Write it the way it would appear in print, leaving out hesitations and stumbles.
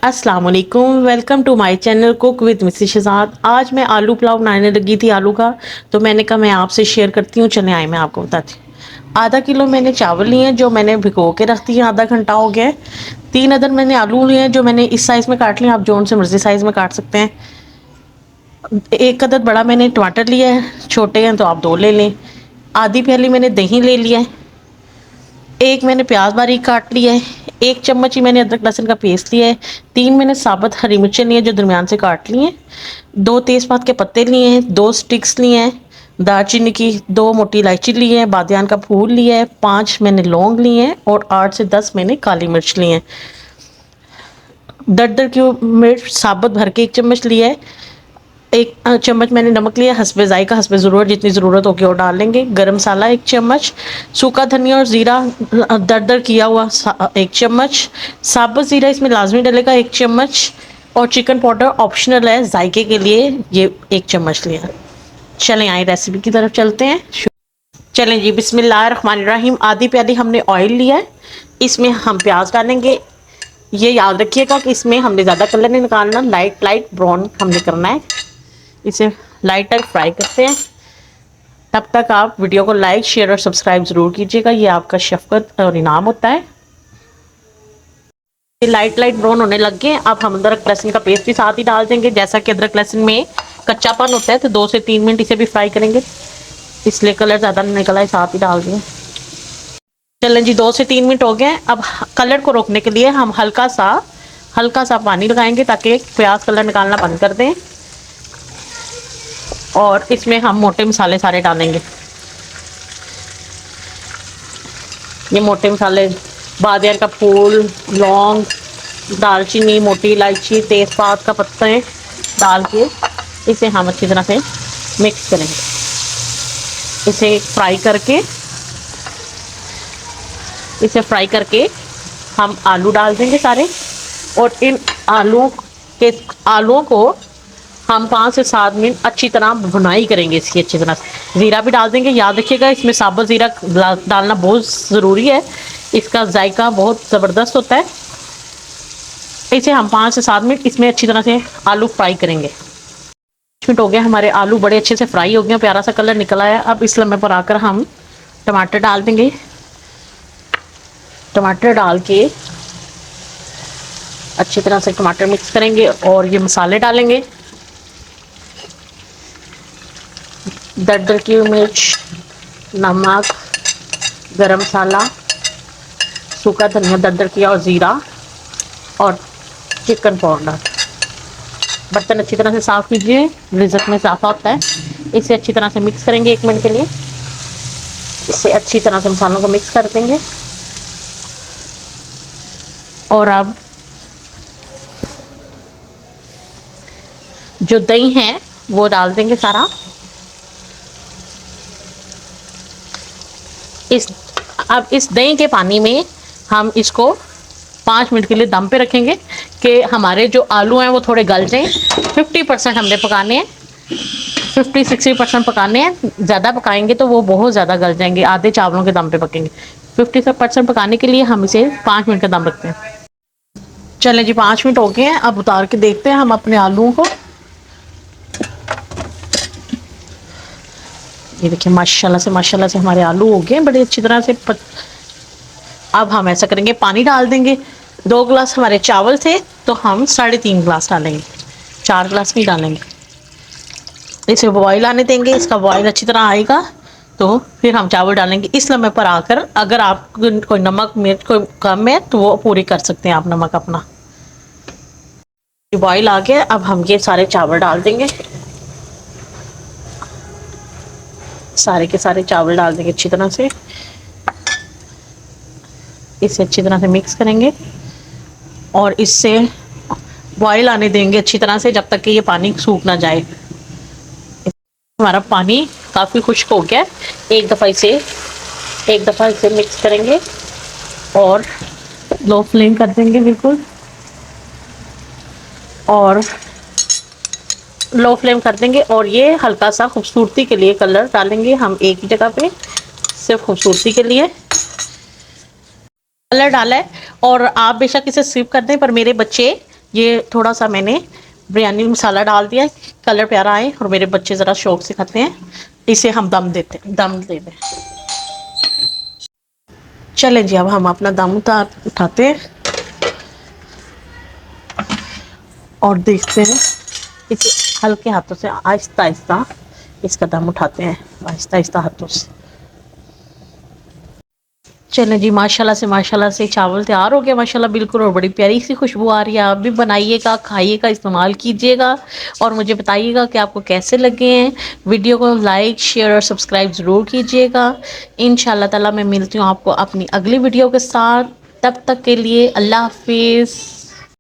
अस्सलाम वालेकुम, welcome to my channel cook with Mrs Shahzad. आज मैं आलू पुलाव बनाने लगी थी आलू का, तो मैंने कहा मैं आपसे शेयर करती हूँ। चले आए मैं आपको बताती हूँ। आधा किलो मैंने चावल लिए हैं जो मैंने भिगो के रख दिए, आधा घंटा हो गया है। 3 अदर मैंने आलू लिए हैं जो मैंने इस साइज़ में काट लिए, आप जोन से मर्जी साइज़ में काट सकते हैं। 1 अदद बड़ा मैंने टमाटर लिया है, छोटे हैं तो आप 2 ले लें। आधी प्याली मैंने दही ले लिया है। 1 मैंने प्याज बारीक काट लिया है। 1 चम्मच ही मैंने अदरक लहसुन का पेस्ट लिया है। 3 मैंने साबुत हरी मिर्चें लिए जो दरमियान से काट ली हैं। 2 तेज़पात के पत्ते लिए हैं। 2 स्टिक्स लिए हैं दालचीनी की। 2 मोटी इलायची ली है। बादियान का फूल लिया है। 5 मैंने लौंग लिए हैं और 8 से 10 मैंने काली मिर्च लिए हैं। दरदर की मिर्च साबुत भर के 1 चम्मच लिया है। 1 चम्मच मैंने नमक लिया, हस्बे ज़ायका, हस्बे ज़रूरत, जितनी ज़रूरत होगी वो डाल लेंगे। गरम मसाला 1 चम्मच, सूखा धनिया और ज़ीरा दरदर किया हुआ 1 चम्मच, साबुत ज़ीरा इसमें लाजमी डलेगा 1 चम्मच, और चिकन पाउडर ऑप्शनल है जायके के लिए, ये 1 चम्मच लिया। चलें आए रेसिपी की तरफ चलते हैं। चलें जी, बिस्मिल्लाहिर्रहमानिर्रहीम। आधी प्याली हमने ऑयल लिया है, इसमें हम प्याज डालेंगे। ये याद रखिएगा कि इसमें हमने ज़्यादा कलर नहीं निकालना, लाइट लाइट ब्राउन हमने करना है। इसे लाइट लाइट फ्राई करते हैं। तब तक आप वीडियो को लाइक शेयर और सब्सक्राइब ज़रूर कीजिएगा, ये आपका शफ़क़त और इनाम होता है। ये लाइट लाइट ब्राउन होने लग गए। अब हम अदरक लहसुन का पेस्ट भी साथ ही डाल देंगे। जैसा कि अदरक लहसुन में कच्चापन होता है तो 2 से 3 मिनट इसे भी फ्राई करेंगे, इसलिए कलर ज़्यादा नहीं निकला है, साथ ही डाल दिए। चलें जी, 2 से 3 मिनट हो गए। अब कलर को रोकने के लिए हम हल्का सा पानी लगाएंगे ताकि प्याज कलर निकालना बंद कर दें, और इसमें हम मोटे मसाले सारे डालेंगे। ये मोटे मसाले बादियान का फूल, लौंग, दालचीनी, मोटी इलायची, तेज़पात का पत्ते डाल के इसे हम अच्छी तरह से मिक्स करेंगे। इसे फ्राई करके हम आलू डाल देंगे सारे, और इन आलूओं को हम 5 से 7 मिनट अच्छी तरह भुनाई करेंगे इसकी अच्छी तरह से। ज़ीरा भी डाल देंगे, याद रखिएगा इसमें साबुत ज़ीरा डालना बहुत ज़रूरी है, इसका जायका बहुत ज़बरदस्त होता है। इसे हम 5 से 7 मिनट इसमें अच्छी तरह से आलू फ्राई करेंगे। 5 मिनट हो गए, हमारे आलू बड़े अच्छे से फ्राई हो गए, प्यारा सा कलर निकला है। अब इस लम्हे पर आकर हम टमाटर डाल देंगे। टमाटर डाल के अच्छी तरह से टमाटर मिक्स करेंगे और ये मसाले डालेंगे। दरदर की मिर्च, नमक, गरम मसाला, सूखा धनिया दरदर किया और ज़ीरा, और चिकन पाउडर। बर्तन अच्छी तरह से साफ़ कीजिए, रिज़्क में इजाफा होता है। इसे अच्छी तरह से मिक्स करेंगे 1 मिनट के लिए। इसे अच्छी तरह से मसालों को मिक्स कर देंगे, और अब जो दही है वो डाल देंगे सारा। अब इस दही के पानी में हम इसको 5 मिनट के लिए दम पे रखेंगे कि हमारे जो आलू हैं वो थोड़े गल जाएं। 50% हमने पकाने हैं, 50-60% पकाने हैं। ज़्यादा पकाएंगे तो वो बहुत ज़्यादा गल जाएंगे, आधे चावलों के दम पे पकेंगे। 50% पकाने के लिए हम इसे 5 मिनट का दम रखते हैं। चलें जी, 5 मिनट हो गए हैं। अब उतार के देखते हैं हम अपने आलूओं को। ये देखिए, माशाल्लाह से हमारे आलू हो गए बड़े अच्छी तरह से अब हम ऐसा करेंगे, पानी डाल देंगे। 2 गिलास हमारे चावल थे तो हम 3.5 गिलास डालेंगे, 4 गिलास नहीं डालेंगे। इसे बॉयल आने देंगे, इसका बॉयल अच्छी तरह आएगा तो फिर हम चावल डालेंगे। इस लम्हे पर आकर अगर आप कोई नमक मिर्च कोई कम है तो वो पूरी कर सकते हैं आप नमक अपना। बॉयल आ गया, अब हम ये सारे चावल डाल देंगे। सारे के सारे चावल डाल देंगे अच्छी तरह से। इसे अच्छी तरह से मिक्स करेंगे और इससे बॉयल आने देंगे अच्छी तरह से जब तक कि ये पानी सूख ना जाए। हमारा पानी काफ़ी खुश्क हो गया। एक दफ़ा इसे मिक्स करेंगे और लो फ्लेम कर देंगे बिल्कुल, और लो फ्लेम कर देंगे। और ये हल्का सा खूबसूरती के लिए कलर डालेंगे हम एक ही जगह पे, सिर्फ खूबसूरती के लिए कलर डाला है। और आप बेशक इसे स्किप कर दें, पर मेरे बच्चे ये थोड़ा सा मैंने बिरयानी मसाला डाल दिया, कलर प्यारा आए, और मेरे बच्चे ज़रा शौक से खाते हैं। इसे हम दम दे दें। चलें जी, अब हम अपना दम उठाते हैं और देखते हैं। इसे हल्के हाथों से आहिस्ता आहिस्ता इसका दम उठाते हैं, आहिस्ता आहिस्ता हाथों से। चलें जी, माशाल्लाह से चावल तैयार हो गया माशाल्लाह बिल्कुल, और बड़ी प्यारी सी खुशबू आ रही है। आप भी बनाइएगा, खाइएगा, इस्तेमाल कीजिएगा और मुझे बताइएगा कि आपको कैसे लगे हैं। वीडियो को लाइक शेयर और सब्सक्राइब ज़रूर कीजिएगा। इंशाल्लाह ताला मैं मिलती हूँ आपको अपनी अगली वीडियो के साथ। तब तक के लिए अल्लाह हाफिज़।